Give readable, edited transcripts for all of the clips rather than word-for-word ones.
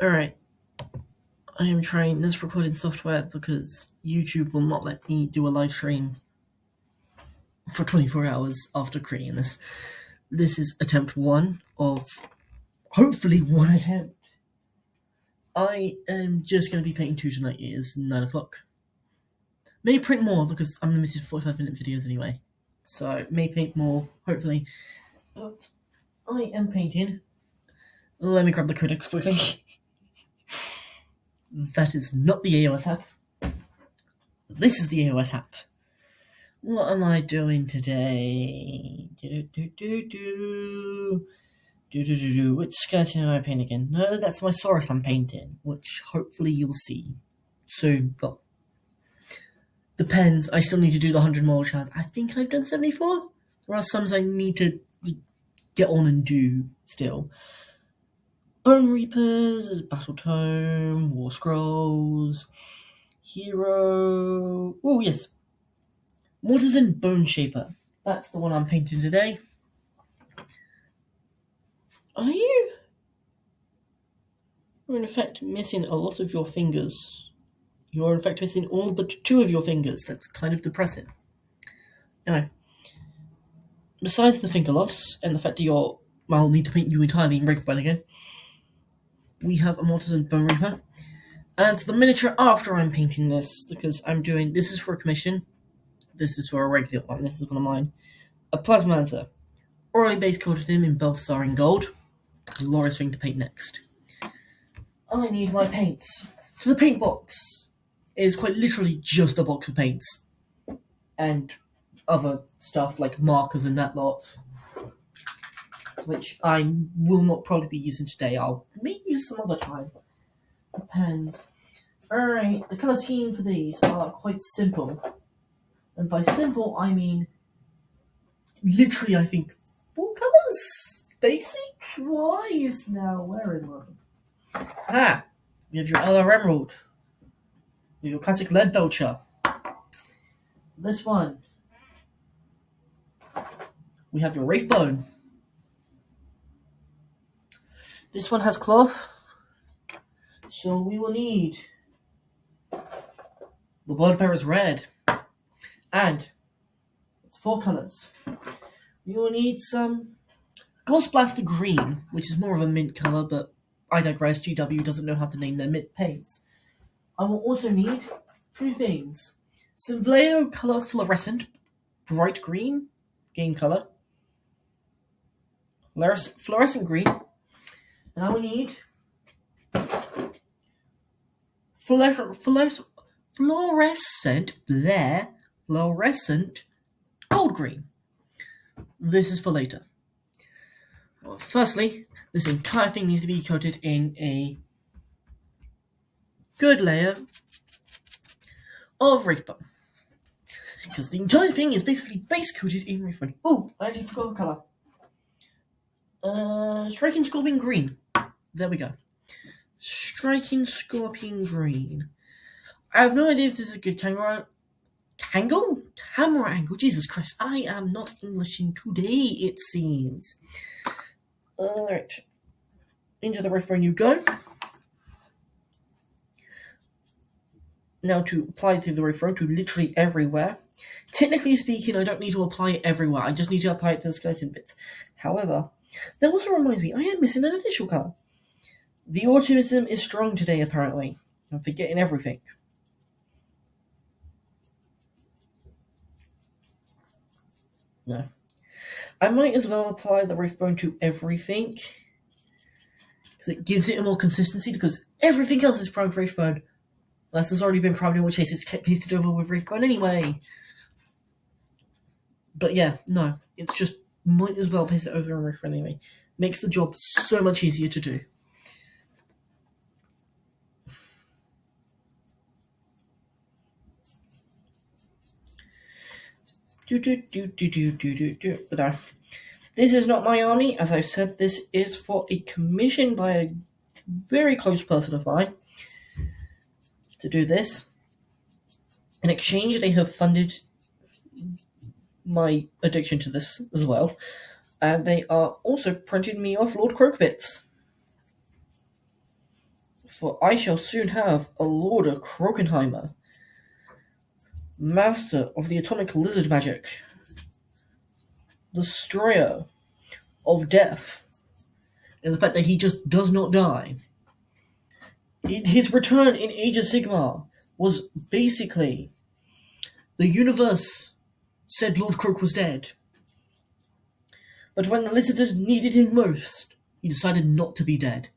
Alright, I am trying this recording software because YouTube will not let me do a live stream for 24 hours after creating this. This is attempt 1 of hopefully 1 attempt. I am just going to be painting 2 tonight. It is 9 o'clock. May print more because I'm limited to 45-minute videos anyway. So, may paint more, hopefully. But I am painting. Let me grab the codex quickly. That is not the AOS app. This is the AOS app. What am I doing today? Which skeleton am I painting again? No, that's my Saurus I'm painting, which hopefully you'll see soon. Well, depends. I still need to do the 100 more challenge. I think I've done 74. There are some I need to get on and do still. Bone Reapers, Battle Tome, War Scrolls, Hero. Oh, yes. Mortars and Boneshaper. That's the one I'm painting today. Are you? You're in effect missing a lot of your fingers. You're in fact missing all but 2 of your fingers. That's kind of depressing. Anyway. Besides the finger loss and the fact that I'll need to paint you entirely in Wraithbone again, we have a Mortars and Bone Reaper. And the miniature after I'm painting this, because this is for a commission. This is for a regular one. This is one of mine. A Plasmancer. Orally base coated him in Balthasar in gold. Glorious thing to paint next. I need my paints. So the paint box is quite literally just a box of paints. And other stuff like markers and that lot. Which I will not probably be using today. I'll maybe use some other time. Depends. Alright, the colour scheme for these are quite simple. And by simple, I mean literally, I think, 4 colours? Basic? Wise now. Where is one? Ah! We have your Elder Emerald. We have your classic Lead Belcher. This one. We have your Wraithbone. This one has cloth. So we will need the Boneshaper's red. And it's 4 colours. We will need some Ghost Blaster green, which is more of a mint colour, but I digress. GW doesn't know how to name their mint paints. I will also need 2 things. Some vedio colour fluorescent, bright green, game colour. Fluorescent green. And I will need fluorescent gold green. This is for later. Well, firstly, this entire thing needs to be coated in a good layer of Wraithbone. Because the entire thing is basically base coated in Wraithbone. Oh, I actually forgot the colour. Striking Scorpion Green. There we go. Striking Scorpion Green. I have no idea if this is a good camera angle. Jesus Christ, I am not Englishing today, it seems. Alright. Into the Wraithbone you go. Now to apply to the Wraithbone to literally everywhere. Technically speaking, I don't need to apply it everywhere. I just need to apply it to the skeleton bits. However, that also reminds me, I am missing an additional colour. The autism is strong today, apparently. I'm forgetting everything. No. I might as well apply the Wraithbone to everything. Because it gives it a more consistency, because everything else is primed Wraithbone. Unless it's already been primed, in which case it's pasted over with Wraithbone anyway. But yeah, no. It's just, might as well paste it over on Wraithbone anyway. Makes the job so much easier to do. But no. This is not my army. As I said, this is for a commission by a very close person of mine to do this. In exchange, they have funded my addiction to this as well. And they are also printing me off Lord Croak bits. For I shall soon have a Lord Krokenheimer, master of the atomic lizard magic, destroyer of death, and the fact that he just does not die. His return in Age of Sigmar was basically the universe said Lord Croak was dead. But when the lizard needed him most, he decided not to be dead.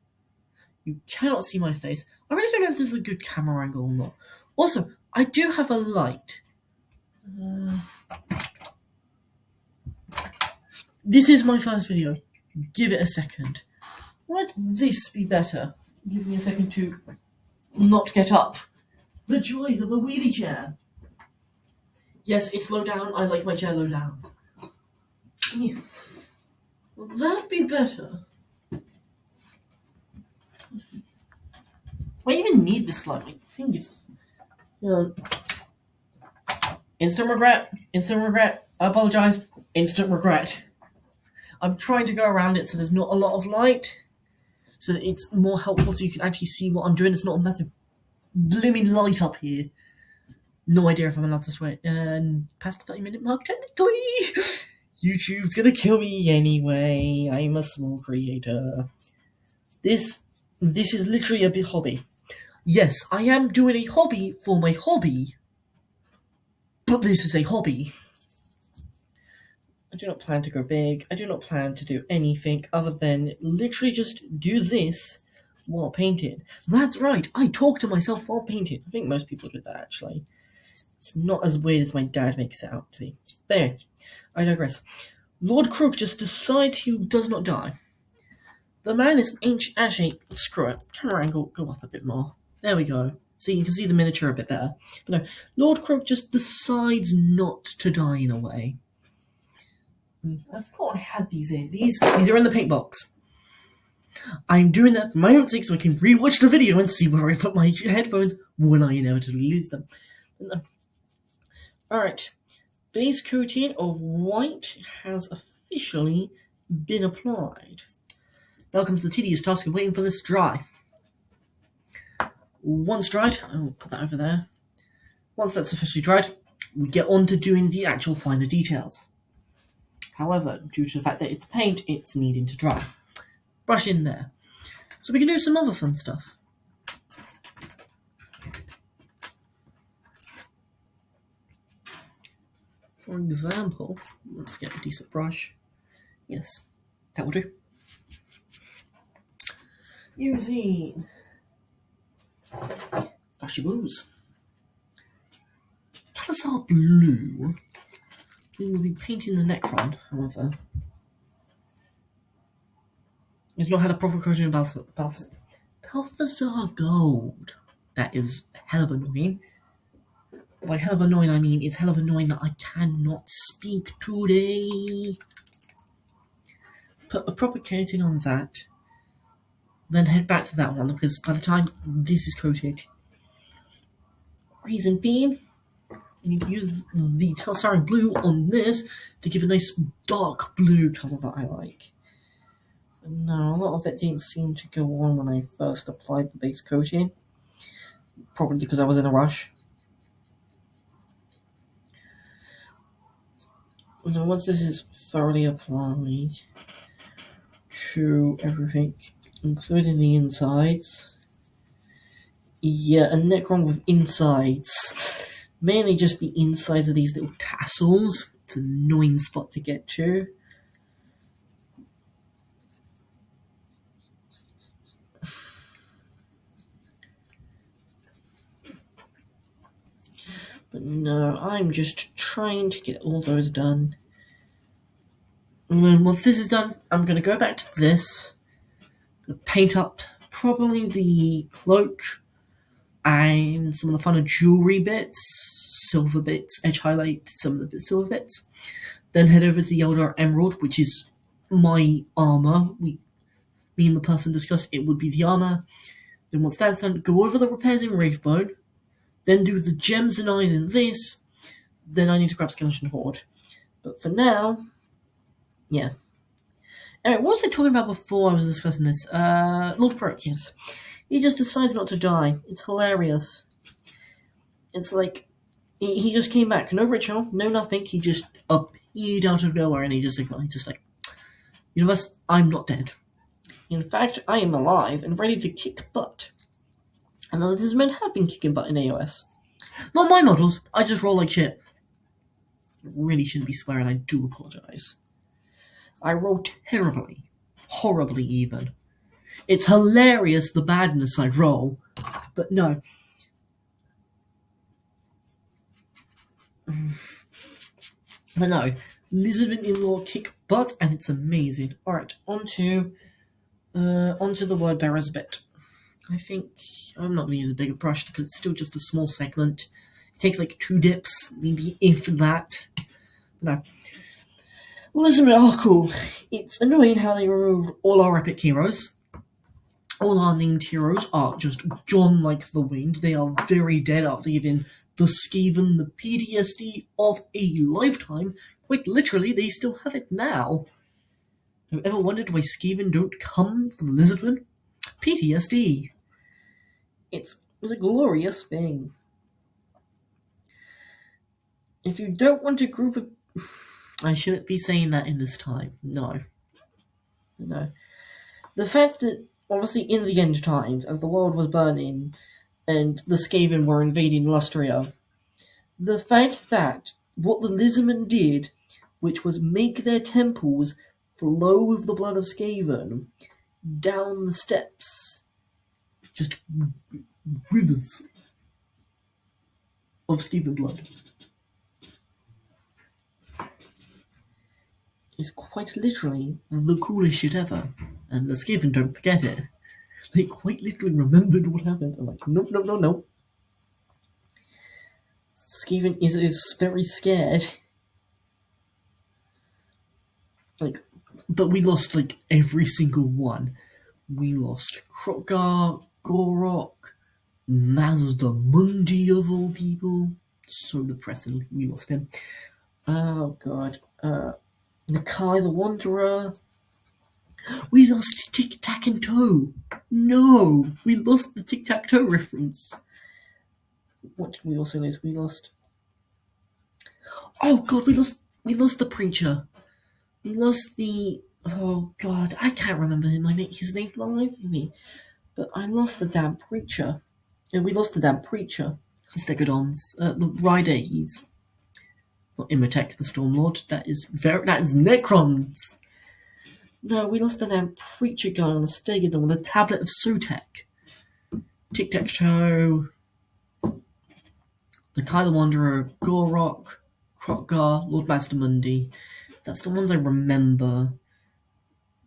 You cannot see my face. I really don't know if this is a good camera angle or not. Also, I do have a light. This is my first video. Give it a second. Would this be better? Give me a second to not get up. The joys of a wheelie chair. Yes, it's low down. I like my chair low down. Yeah. Would that be better? Do I even need this light? My fingers. Instant regret. Instant regret. I apologize. Instant regret. I'm trying to go around it so there's not a lot of light, so that it's more helpful so you can actually see what I'm doing. It's not a massive blooming light up here. No idea if I'm allowed to swear. Past the 30-minute mark, technically. YouTube's gonna kill me anyway. I'm a small creator. This is literally a big hobby. Yes, I am doing a hobby for my hobby, but this is a hobby. I do not plan to go big. I do not plan to do anything other than literally just do this while painting. That's right, I talk to myself while painting. I think most people do that, actually. It's not as weird as my dad makes it out to be. But anyway, I digress. Lord Croak just decides he does not die. The man is ancient. Actually, screw it. Camera angle, go up a bit more. There we go. So you can see the miniature a bit better. But no, Lord Croak just decides not to die in a way. I forgot I had these in. These are in the paint box. I'm doing that for my own sake so I can rewatch the video and see where I put my headphones when I inevitably lose them. Alright. Base coating of white has officially been applied. Now comes the tedious task of waiting for this to dry. Once dried, I will put that over there. Once that's officially dried, we get on to doing the actual finer details. However, due to the fact that it's paint, it's needing to dry. Brush in there. So we can do some other fun stuff. For example, let's get a decent brush. Yes, that will do. Using Bashy Blues. Colours are blue. We will be painting the Necron, however. It's not had a proper coating of Balthazar Gold. That is hell of annoying. By hell of annoying, I mean it's hell of annoying that I cannot speak today. Put a proper coating on that. Then head back to that one, because by the time this is coated, reason being, you need to use the Telsarin blue on this to give a nice dark blue colour that I like. But no, a lot of it didn't seem to go on when I first applied the base coating. Probably because I was in a rush. And then once this is thoroughly applied to everything, including the insides. Yeah, a Necron with insides. Mainly just the insides of these little tassels. It's an annoying spot to get to. But no, I'm just trying to get all those done. And then once this is done, I'm going to go back to this. Paint up probably the cloak and some of the finer jewelry bits, silver bits, edge highlight some of the silver bits. Then head over to the Elder Emerald, which is my armor. Me and the person discussed it would be the armor. Then once that's done, go over the repairs in Wraithbone. Then do the gems and eyes in this. Then I need to grab Skeleton Horde. But for now, yeah. Anyway, what was I talking about before I was discussing this? Lord Croak, yes. He just decides not to die. It's hilarious. It's like, he just came back. No ritual, no nothing. He just appeared out of nowhere and he's just like, universe, I'm not dead. In fact, I am alive and ready to kick butt. And the lizardmen have been kicking butt in AOS. Not my models, I just roll like shit. Really shouldn't be swearing, I do apologise. I roll terribly. Horribly even. It's hilarious the badness I roll, but no. But no, lizardmen in law kick butt and it's amazing. Alright, onto the word bearers bit. I think I'm not going to use a bigger brush because it's still just a small segment. It takes like 2 dips, maybe if that. No. Lizardmen are cool. It's annoying how they removed all our epic heroes. All our named heroes are just gone like the wind. They are very dead after giving the Skaven the PTSD of a lifetime. Quite literally, they still have it now. Have you ever wondered why Skaven don't come from Lizardmen? PTSD. It's a glorious thing. If you don't want a group of... I shouldn't be saying that in this time. No. The fact that, obviously in the end times, as the world was burning and the Skaven were invading Lustria, the fact that what the Lizardmen did, which was make their temples flow with the blood of Skaven down the steps, just rivers of Skaven blood, is quite literally the coolest shit ever. And the Skaven don't forget it. They quite literally remembered what happened. I'm like, nope. Skaven is very scared. Like, but we lost like every single one. We lost Krokgar, Gorok, Mazda Mundi of all people. So depressing. We lost him. Oh god. Nakai the Wanderer. We lost Tic Tac and Toe. No, we lost the Tic Tac Toe reference. What did we also lose? We lost. Oh god, we lost the Preacher. We lost the. Oh god, I can't remember his name for the life of me. But I lost the damn Preacher. And we lost the damn Preacher. The Stegodons. The Rider, he's not Imhotep, the Stormlord. That is Necrons. No, we lost the damn Preacher guy on the Stegodon with a tablet of Sutek. Tic-Tac-Toe. The Kyler Wanderer, Gorok, Krokgar, Lord Master Mundi. That's the ones I remember.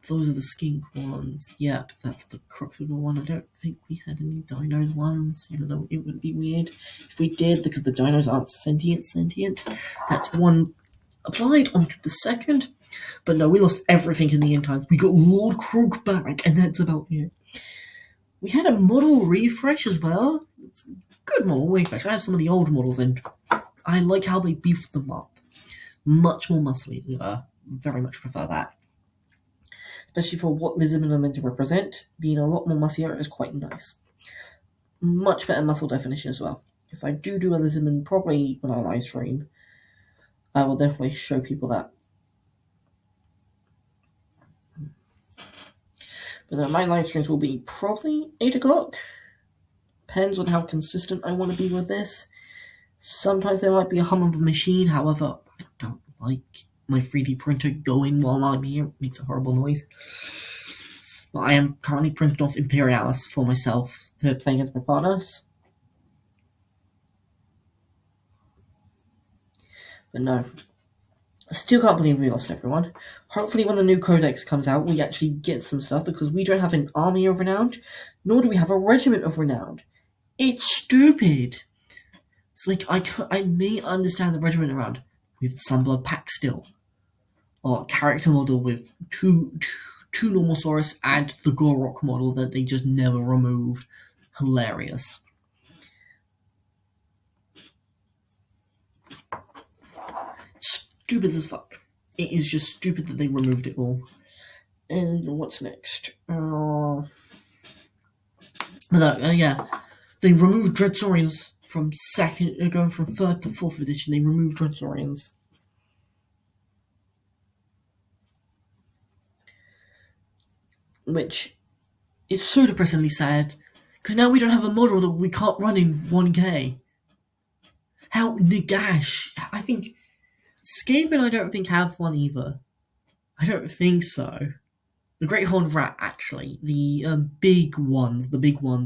Those are the skink ones. Yep, that's the Krokgar one. I don't think we had any Dinos ones, even though it would be weird if we did, because the Dinos aren't sentient. That's one applied onto the second. But no, we lost everything in the end times. We got Lord Krog back, and that's about it. We had a model refresh as well. It's a good model refresh. I have some of the old models, and I like how they beefed them up. Much more muscly. Very much prefer that. Especially for what Lizardmen are meant to represent. Being a lot more musclier is quite nice. Much better muscle definition as well. If I do a Lizardman, probably when I live stream, I will definitely show people that. But my live streams will be probably 8 o'clock. Depends on how consistent I want to be with this. Sometimes there might be a hum of a machine, however, I don't like my 3D printer going while I'm here. It makes a horrible noise. But I am currently printing off Imperialis for myself to play against my partners. But no. I still can't believe we lost everyone. Hopefully when the new codex comes out, we actually get some stuff, because we don't have an army of renown, nor do we have a regiment of renown. It's stupid. It's like, I may understand the regiment around with the Sunblood pack still, or a character model with two normal Saurus and the Gorok model that they just never removed. Hilarious. Stupid as fuck. It is just stupid that they removed it all. And what's next? Yeah, they removed Dreadsaurians from second, going from third to fourth edition. They removed Dreadsaurians. Which is so depressingly sad, because now we don't have a model that we can't run in 1K. How Nagash? I think Skaven, I don't think have one either. I don't think so. The Great Horned Rat, actually, the big ones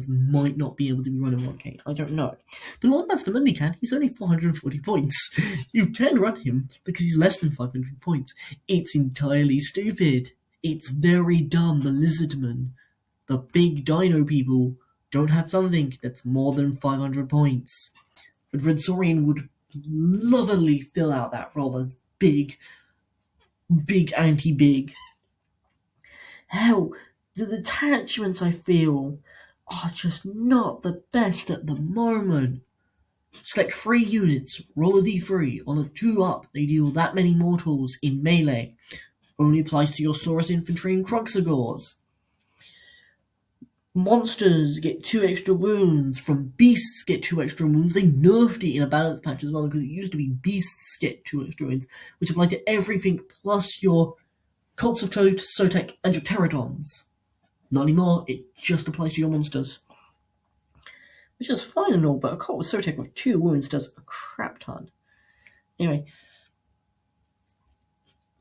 might not be able to be run in 1K. I don't know. But Lord Master Mundi can. He's only 440 points. You can run him because he's less than 500 points. It's entirely stupid. It's very dumb. The Lizardmen, the big dino people, don't have something that's more than 500 points. But Redsaurian would lovingly fill out that role as big anti-big. How the detachments, I feel, are just not the best at the moment. Select 3 units, roll a d3. On a 2 up, they deal that many mortals in melee. Only applies to your Saurus infantry and Kroxagors. Monsters get 2 extra wounds. From beasts get 2 extra wounds. They nerfed it in a balance patch as well, because it used to be beasts get 2 extra wounds, which apply to everything plus your Cults of Sotek and your Pterodons. Not anymore, it just applies to your monsters. Which is fine and all, but a Cult of Sotek with 2 wounds does a crap ton. Anyway,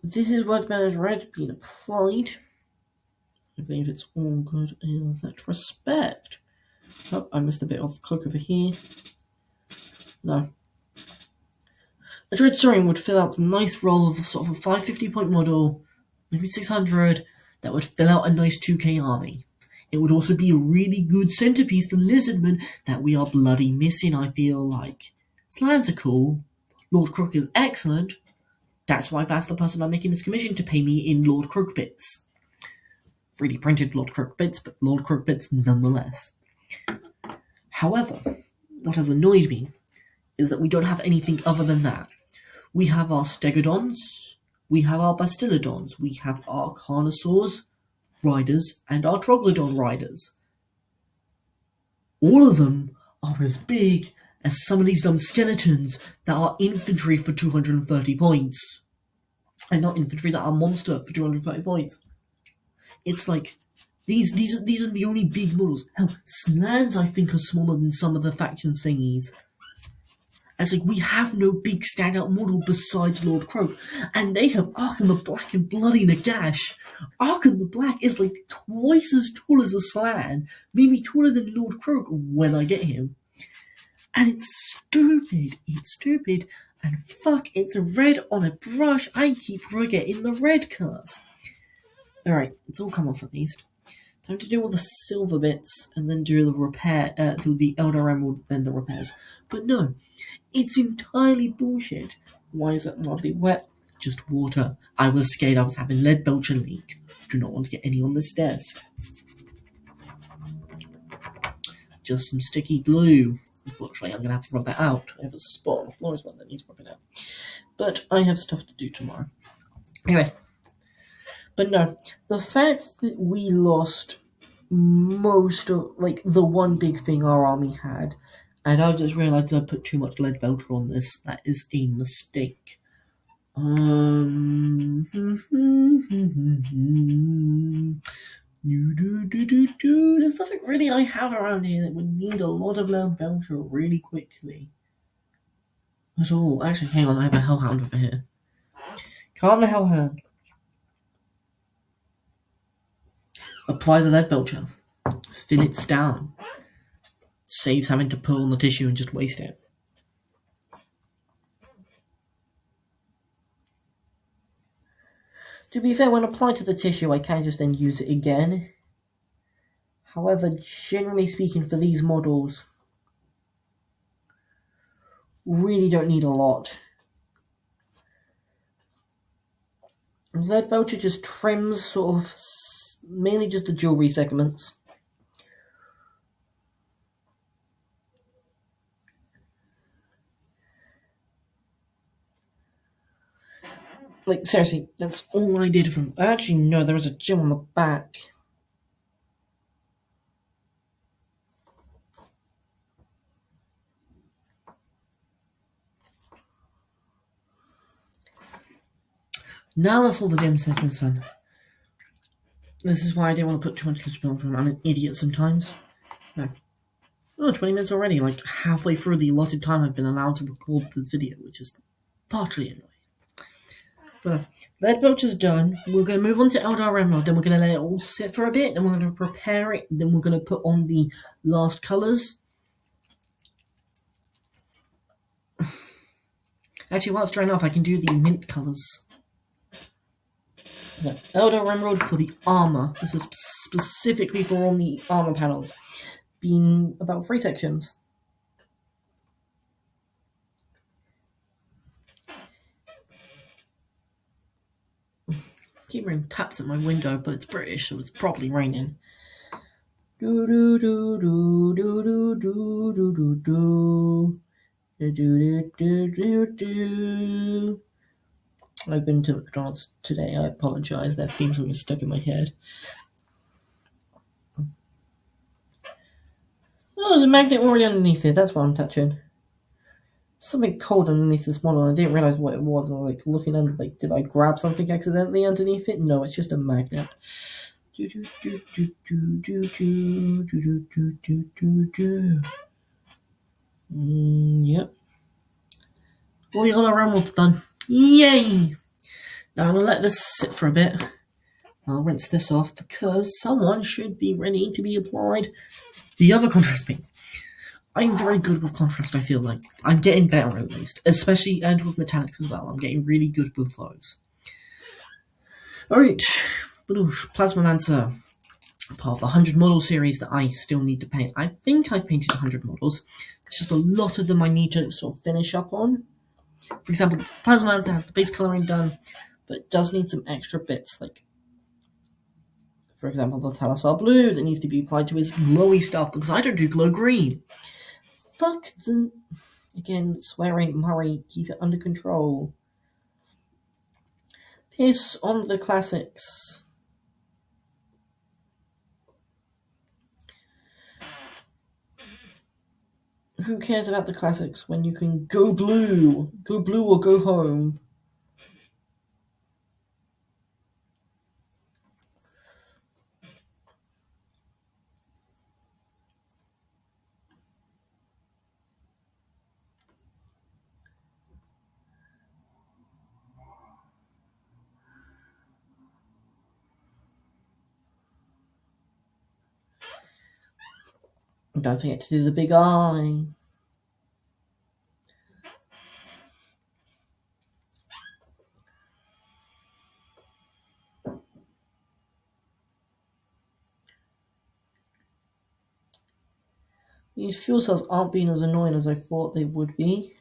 this is what has red being applied. I believe it's all good in that respect. Oh, I missed a bit of the cloak over here. No. A Dreadsaurian would fill out the nice role of sort of a 550 point model, maybe 600, that would fill out a nice 2k army. It would also be a really good centerpiece for Lizardmen that we are bloody missing, I feel like. Slans are cool. Lord Crook is excellent. That's why that's the person I'm making this commission to pay me in Lord Crook bits. 3D printed Lord Crook bits, but Lord Crook bits nonetheless. However, what has annoyed me is that we don't have anything other than that. We have our Stegodons, we have our Bastillodons, we have our Carnosaurs riders, and our Troglodon riders. All of them are as big as some of these dumb skeletons that are infantry for 230 points. And not infantry that are monster for 230 points. It's like, these are the only big models. Hell, Slans I think are smaller than some of the factions thingies. It's like, we have no big standout model besides Lord Croak, and they have Archon the Black and Bloody Nagash. Archon the Black is like twice as tall as a Slan, maybe taller than Lord Croak when I get him. And it's stupid, and fuck, it's red on a brush. I keep forgetting the red colours. Alright, it's all come off at least. Time to do all the silver bits, and then do the repair, do the Elder Emerald, then the repairs. But no, it's entirely bullshit. Why is it mildly wet? Just water. I was scared I was having lead belcher leak. Do not want to get any on this desk. Just some sticky glue. Unfortunately, I'm going to have to rub that out. I have a spot on the floor as well that needs rubbing out. But I have stuff to do tomorrow. Anyway. But no, the fact that we lost most of, like, the one big thing our army had, and I just realised I put too much lead belcher on this. That is a mistake. There's nothing really I have around here that would need a lot of lead belcher really quickly. At all. Actually, hang on, I have a hellhound over here. Calm the hellhound. Apply the lead belcher. Fill it down. Saves having to pull on the tissue and just waste it. To be fair, when applied to the tissue, I can just then use it again. However, generally speaking, for these models, really don't need a lot. Lead belcher just trims sort of mainly just the jewelry segments. Like, seriously, that's all I did for them. Actually, no, there was a gem on the back. Now that's all the gem segments done. This is why I didn't want to put too much glitch on. I'm an idiot sometimes. No. Oh, 20 minutes already, like halfway through the allotted time I've been allowed to record this video, which is partially annoying. But that boat is done. We're going to move on to Eldar Emerald, then we're going to let it all sit for a bit, then we're going to prepare it, then we're going to put on the last colours. Actually, while it's drying off, I can do the mint colours. No, Eldar Emerald for the armour. This is specifically for all the armour panels, being about 3 sections. Keep hearing taps at my window, but it's British, so it's probably raining. Do do do do do do do do do do do do do do. I've been to McDonald's today. I apologise. That theme song is stuck in my head. Oh, there's a magnet already underneath it. That's what I'm touching. Something cold underneath this model. I didn't realise what it was. I was like looking under. Like, did I grab something accidentally underneath it? No, it's just a magnet. Do do do do do do do do do do do do. Yep. All the other emeralds done. Yay! Now I'm gonna let this sit for a bit. I'll rinse this off because someone should be ready to be applied the other contrast paint. I'm very good with contrast, I feel like. I'm getting better at least. Especially, and with metallics as well. I'm getting really good with those. Alright. Plasmamancer. Part of the 100 model series that I still need to paint. I think I've painted 100 models. There's just a lot of them I need to sort of finish up on. For example, Plasmamancer has the base colouring done, but it does need some extra bits, like, for example, the Talisar blue that needs to be applied to his glowy stuff, because I don't do glow green. Fuck the... Again, swearing, Murray, keep it under control. Piss on the classics. Who cares about the classics when you can go blue? Go blue or go home. Don't forget to do the big eye. These fuel cells aren't being as annoying as I thought they would be.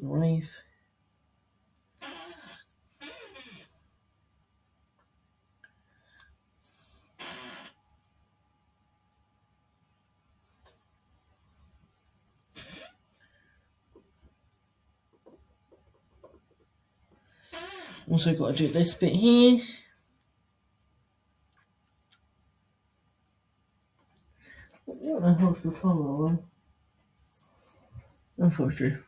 Rave. Also got to do this bit here. What the hell's the follow on? Unfortunately.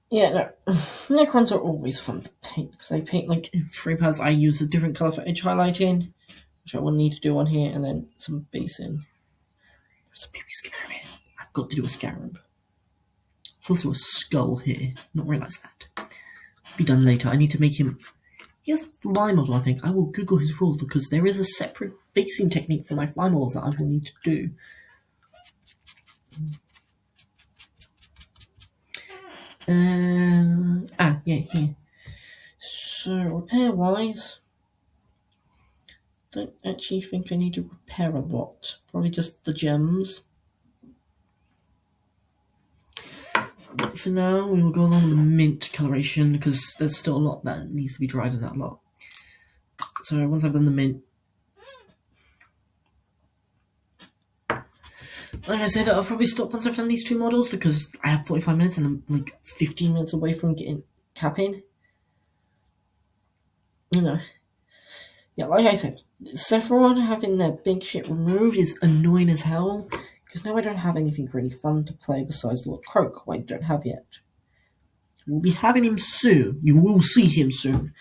Yeah, no. Necrons are always fun to paint because I paint like 3 pads. I use a different colour for edge highlighting, which I will need to do on here, and then some basing. There's a baby scarab here. I've got to do a scarab. There's also a skull here. Not realised that. Be done later. I need to make him. He has a fly model, I think. I will Google his rules because there is a separate basing technique for my fly models that I will need to do. Yeah, here. So, repair-wise, don't actually think I need to repair a lot. Probably just the gems. But for now, we will go along with the mint coloration because there's still a lot that needs to be dried in that lot. So once I've done the mint, Like I said, I'll probably stop once I've done these two models because I have 45 minutes and I'm like 15 minutes away from getting capping. You know. Yeah, like I said, Sephiroth having their big shit removed is annoying as hell because now I don't have anything really fun to play besides Lord Croak, who I don't have yet. We'll be having him soon. You will see him soon.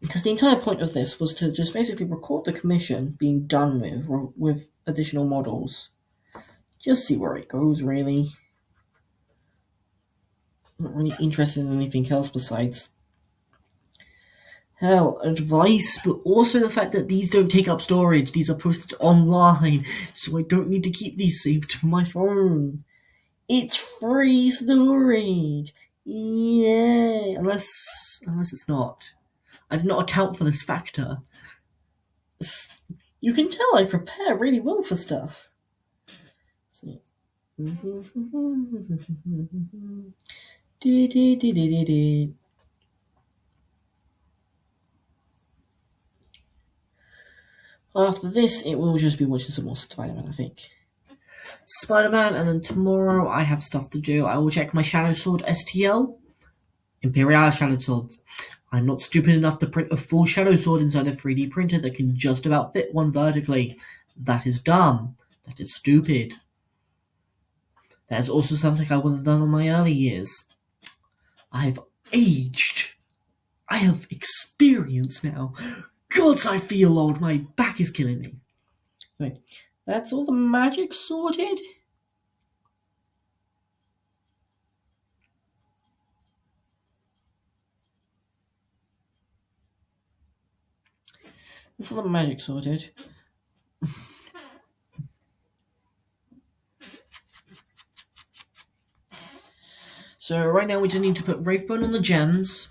Because the entire point of this was to just basically record the commission being done with additional models. Just see where it goes, really. Not really interested in anything else besides, hell, advice, but also the fact that these don't take up storage. These are posted online, so I don't need to keep these saved to my phone. It's free storage! Yay! Unless it's not. I did not account for this factor. You can tell I prepare really well for stuff. After this, it will just be watching some more Spider-Man, I think. Spider-Man, and then tomorrow I have stuff to do. I will check my Shadow Sword STL. Imperial Shadow Sword. I'm not stupid enough to print a full Shadow Sword inside a 3D printer that can just about fit one vertically. That is dumb. That is stupid. That is also something I would have done in my early years. I've aged. I have experience now. Gods, I feel old. My back is killing me. Right. That's all the magic sorted? That's all the magic sorted. So right now we just need to put Wraithbone on the gems,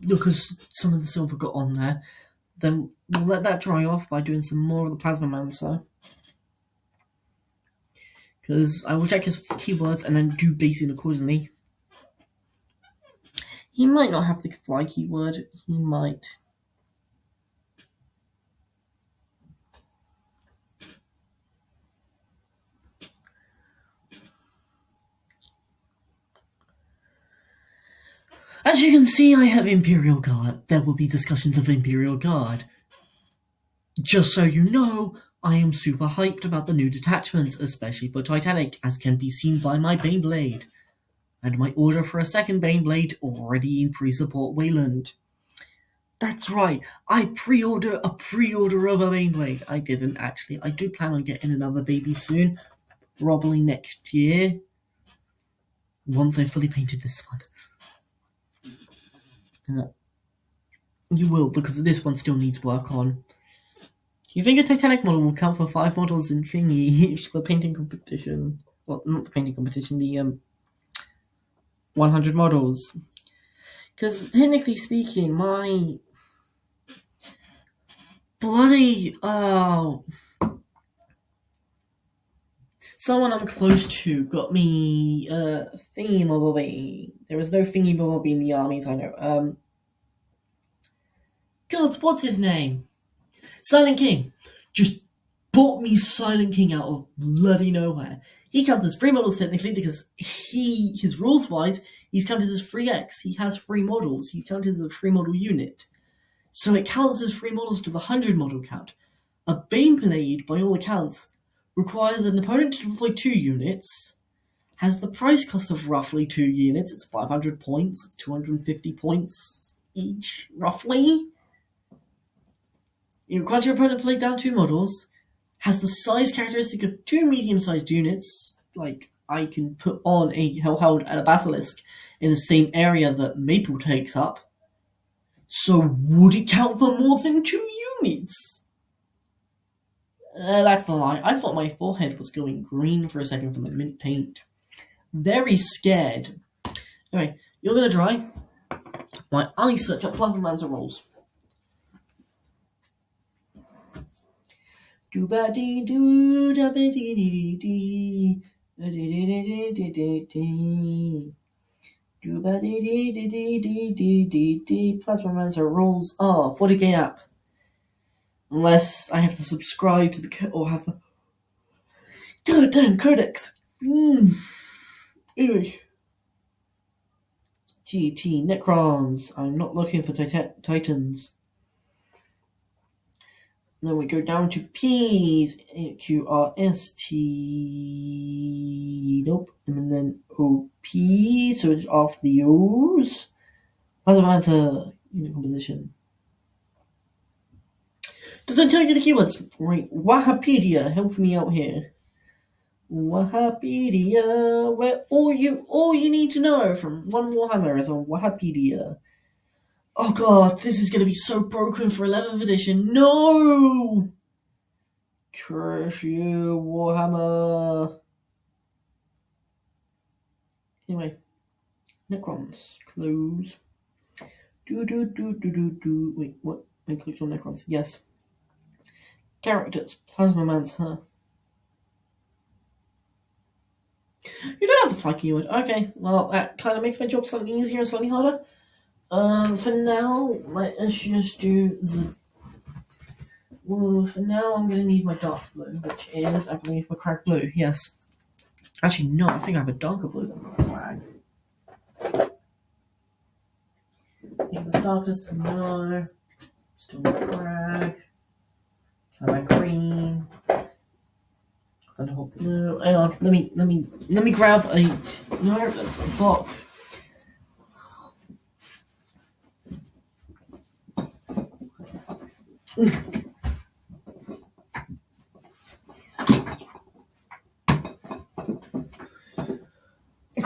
because some of the silver got on there. Then we'll let that dry off by doing some more of the Plasmamancer. Because I will check his keywords and then do basing accordingly. He might not have the fly keyword, he might. As you can see, I have Imperial Guard. There will be discussions of Imperial Guard. Just so you know, I am super hyped about the new detachments, especially for Titanic, as can be seen by my Baneblade. And my order for a second Baneblade already in pre-support Wayland. That's right, I pre-order of a Baneblade. I didn't actually. I do plan on getting another baby soon, probably next year, once I've fully painted this one. You will, because this one still needs work on. You think a Titanic model will count for 5 models in Thingy for the painting competition? Well, not the painting competition, the 100 models. Because technically speaking, my bloody someone I'm close to got me thingy bobby. There was no thingy bobby in the armies, I know. God, what's his name? Silent King just bought me Silent King out of bloody nowhere. He counts as 3 models technically because his rules wise, he's counted as 3x. He has 3 models. He's counted as a 3 model unit. So it counts as 3 models to the 100 model count. A Baneblade, by all accounts, requires an opponent to deploy 2 units, has the price cost of roughly 2 units. It's 500 points. It's 250 points each, roughly. It requires your opponent to play down 2 models, has the size characteristic of 2 medium-sized units, like I can put on a Hellhound and a Basilisk in the same area that Maple takes up. So would it count for more than 2 units? That's the lie. I thought my forehead was going green for a second from the mint paint. Very scared. Anyway, you're gonna dry. My eyes search up Plasmamancer rolls. Do ba dee do da ba dee dee dee dee do ba dee dee dee dee dee dee dee. Plasmamancer rolls are 40k up. Unless I have to subscribe to the or have the goddamn codex. Anyway. TT Necrons. I'm not looking for Titans. Then we go down to P's. QRST. Nope. And then OP. So it's off the O's. Plasmancer. Unit composition. Does it tell you the keywords? Right. Wahapedia. Help me out here. Wahapedia. Where all you need to know from one Warhammer is on Wahapedia. Oh god, this is going to be so broken for 11th edition. No! Curse you, Warhammer. Anyway, Necrons. Close. Wait, what? I clicked on Necrons. Yes. Characters. Plasmamancer. You don't have the fly keyword. Okay, well, that kind of makes my job slightly easier and slightly harder. For now, let us just do the... Well, for now, I'm going to need my dark blue, which is, I believe, my crack blue. Yes. Actually, no, I think I have a darker blue than my flag. Deepest darkness, no. Still my crag. Can I have my green? Thunderhawk blue. Hang on, let me grab a... No, that's a box.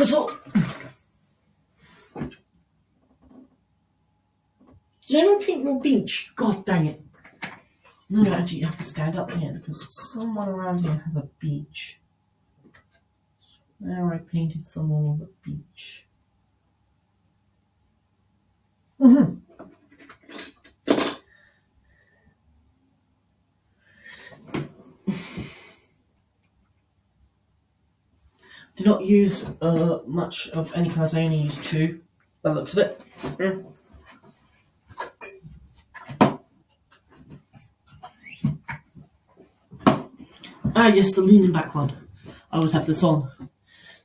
So, General Pinknell Beach. God dang it. No, actually, you have to stand up here because someone around here has a beach. There, I painted someone with a beach. Do not use much of any colours. I only use 2 by the looks of it. Ah, yes, the leaning back one. I always have this on.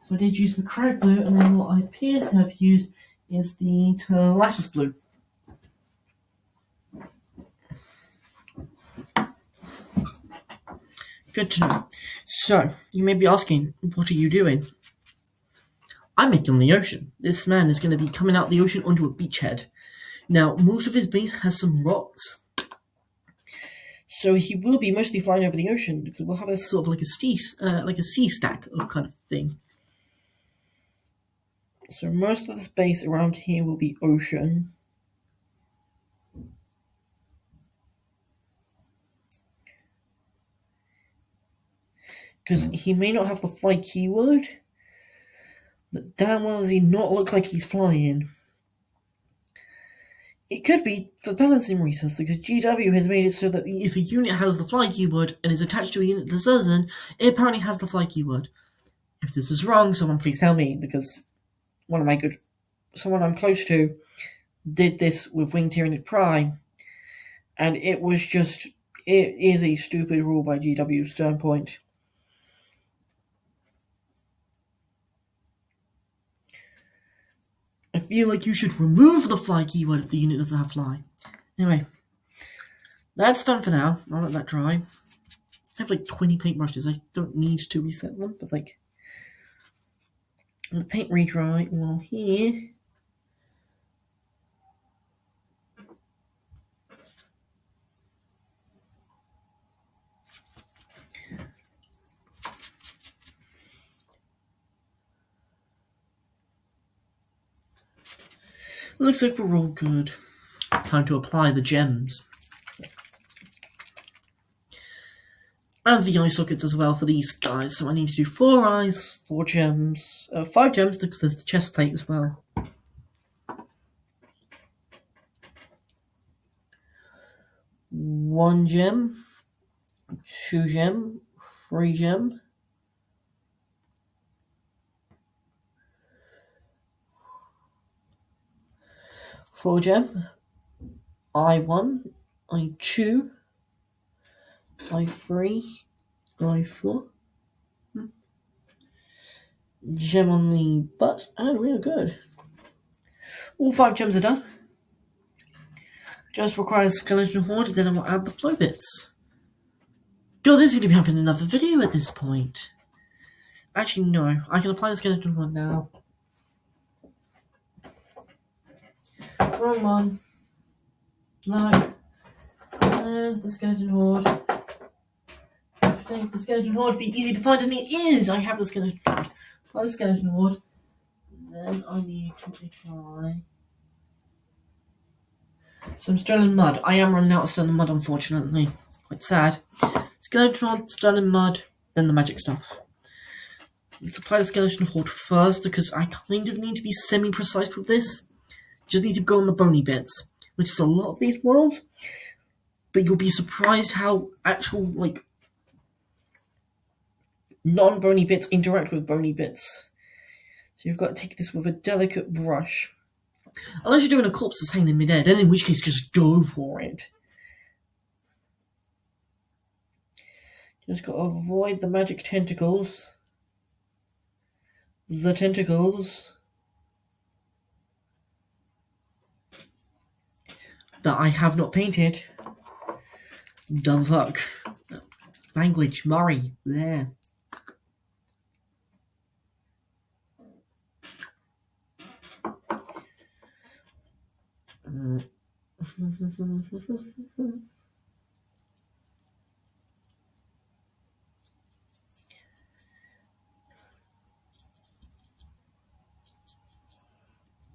So I did use the crag blue, and then what I appear to have used is the Telassus blue. Good to know. So, you may be asking, what are you doing? I'm making the ocean. This man is going to be coming out the ocean onto a beachhead. Now, most of his base has some rocks. So he will be mostly flying over the ocean because we'll have a sort of like a sea stack of kind of thing. So most of the space around here will be ocean. Because he may not have the fly keyword, but damn well does he not look like he's flying. It could be for balancing reasons, because GW has made it so that if a unit has the fly keyword and is attached to a unit that doesn't, it apparently has the fly keyword. If this is wrong, someone please tell me, because someone I'm close to did this with Wing Tyranid Prime, and it is a stupid rule by GW's standpoint. I feel like you should remove the fly keyword if the unit doesn't have fly. Anyway, that's done for now. I'll let that dry. I have like 20 paintbrushes. I don't need to reset them, but like, the paint re-dry while here. Looks like we're all good. Time to apply the gems. And the eye sockets as well for these guys. So I need to do 4 eyes, 4 gems, 5 gems because there's the chest plate as well. 1 gem, 2 gem, 3 gem. 4 gem, I1, I2, I3, I4. Gem on the butt, and we're good. All 5 gems are done. Just requires skeleton horde, then I will add the flow bits. God, this is going to be having another video at this point. Actually, no. I can apply the skeleton horde now. Wrong one. No. There's the skeleton horde. I think the skeleton horde would be easy to find, and it is! I have the skeleton horde. Apply the skeleton horde. Then I need to apply some stone and mud. I am running out of stone and mud, unfortunately. Quite sad. Skeleton horde, stone and mud, then the magic stuff. Let's apply the skeleton horde first, because I kind of need to be semi-precise with this. Just need to go on the bony bits, which is a lot of these worlds. But you'll be surprised how actual, like, non-bony bits interact with bony bits. So you've got to take this with a delicate brush. Unless you're doing a corpse that's hanging in midair, then in which case just go for it. Just got to avoid the magic tentacles. The tentacles. That I have not painted. Dumb fuck. Language, Murray. There.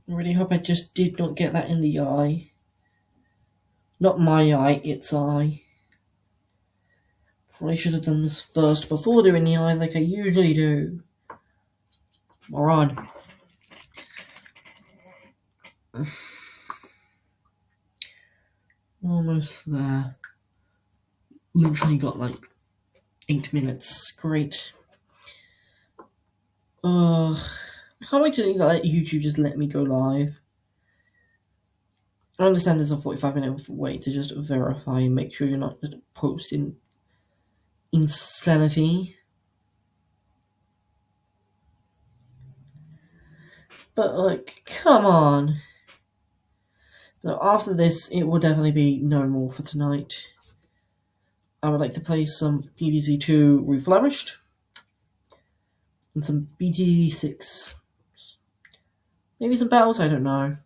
I really hope I just did not get that in the eye. Not my eye, its eye. Probably should have done this first before doing the eyes like I usually do. Moron. Almost there. Literally got like 8 minutes. Great. I can't wait to let YouTube just let me go live. I understand there's a 45-minute wait to just verify and make sure you're not just posting insanity. But, like, come on. Now, after this, it will definitely be no more for tonight. I would like to play some PvZ2 Reflourished. And some BT6. Maybe some battles, I don't know.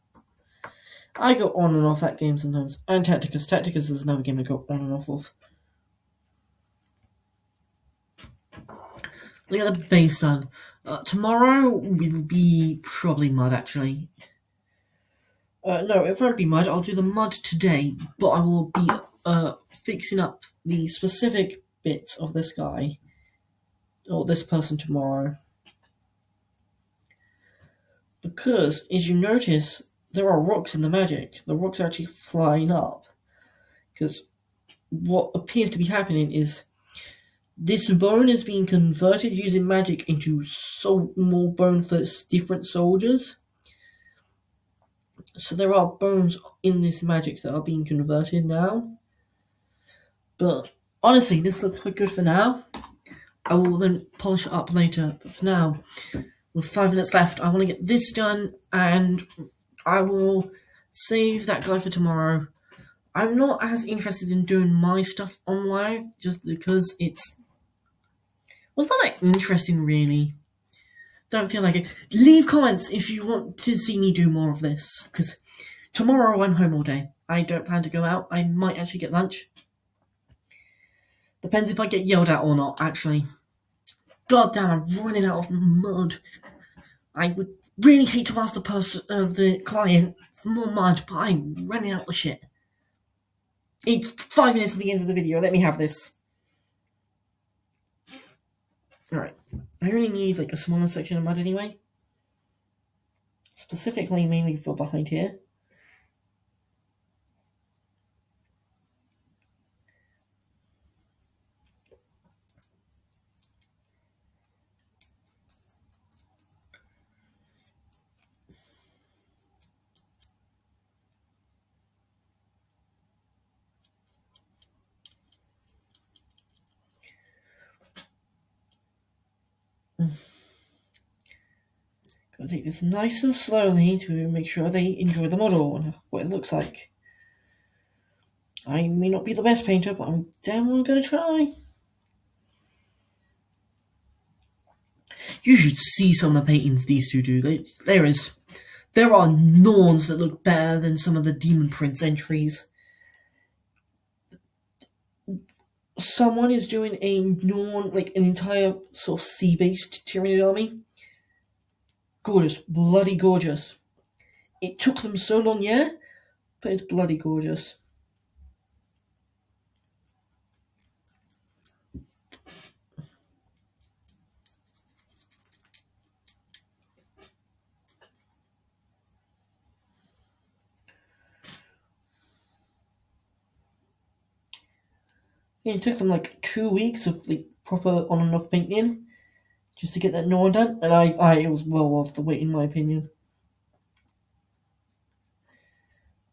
I go on and off that game sometimes. And Tacticus. Tacticus is another game I go on and off of. Look at the base done. Tomorrow will be probably mud, actually. No, it won't be mud. I'll do the mud today, but I will be fixing up the specific bits of this guy. Or this person tomorrow. Because, as you notice, there are rocks in the magic. The rocks are actually flying up. Because what appears to be happening is this bone is being converted using magic into more bone for different soldiers. So there are bones in this magic that are being converted now. But honestly, this looks quite good for now. I will then polish it up later. But for now, with 5 minutes left, I want to get this done, and I will save that guy for tomorrow. I'm not as interested in doing my stuff on live, just because it's not that interesting, really. Don't feel like it. Leave comments if you want to see me do more of this, because tomorrow I'm home all day. I don't plan to go out. I might actually get lunch. Depends if I get yelled at or not, actually. God damn, I'm running out of mud. I would really hate to ask the client for more mud, but I'm running out of shit. It's 5 minutes to the end of the video. Let me have this. Alright. I only need like a smaller section of mud anyway. Specifically, mainly for behind here. Gotta take this nice and slowly to make sure they enjoy the model and what it looks like. I may not be the best painter, but I'm damn well gonna try. You should see some of the paintings these two do. There are Norns that look better than some of the Demon Prince entries. Someone is doing a Norn, like an entire sort of sea-based Tyranid army. Gorgeous, bloody gorgeous. It took them so long, yeah, but it's bloody gorgeous. Yeah, it took them like 2 weeks of like proper on and off painting just to get that Norn done, and it was well worth the wait in my opinion.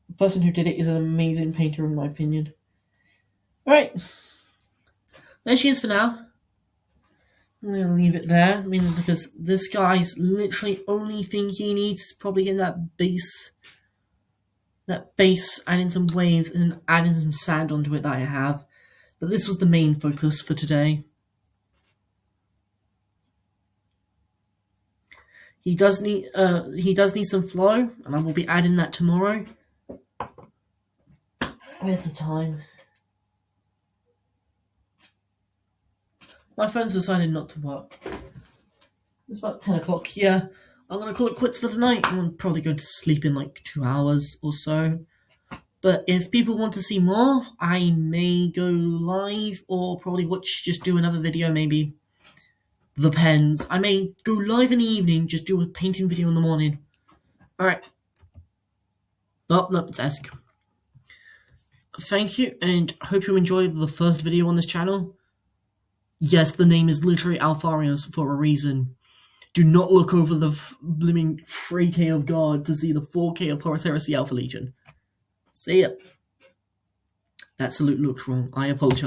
The person who did it is an amazing painter in my opinion. Alright, there she is for now. I'm going to leave it there, because this guy's literally only thing he needs is probably getting that base, adding some waves and adding some sand onto it that I have. But this was the main focus for today. He does need some flow, and I will be adding that tomorrow. Where's the time? My phone's decided not to work. It's about 10 o'clock, yeah. I'm going to call it quits for tonight. I'm probably going to sleep in like 2 hours or so. But if people want to see more, I may go live or probably just do another video maybe. Depends. I may go live in the evening, just do a painting video in the morning. Alright. Oh, no, it's Esk. Thank you, and hope you enjoyed the first video on this channel. Yes, the name is literally Alfarius for a reason. Do not look over the blooming 3K of God to see the 4K of Horus Heresy Alpha Legion. See ya. That salute looked wrong. I apologize.